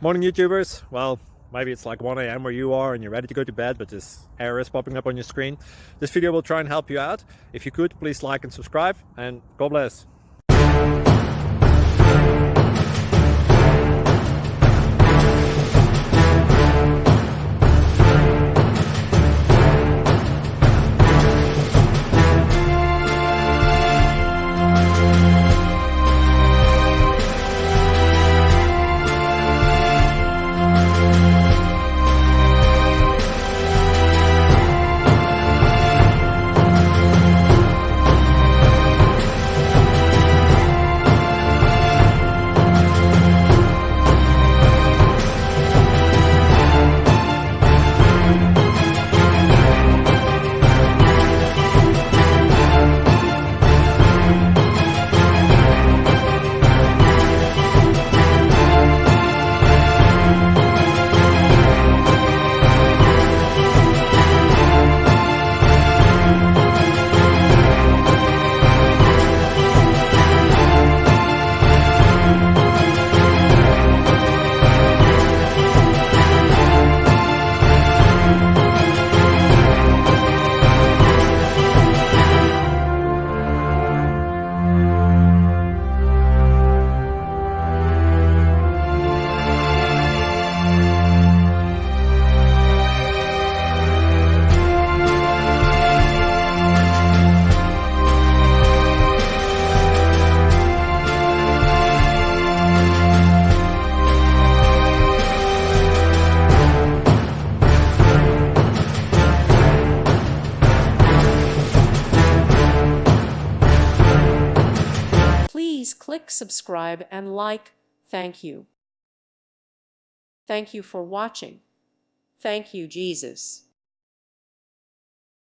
Morning YouTubers. Well, maybe it's like 1 a.m. where you are and you're ready to go to bed, but this error is popping up on your screen. This video will try and help you out. If you could, please like and subscribe, and God bless. Please click subscribe and like. Thank you. Thank you for watching. Thank you, Jesus.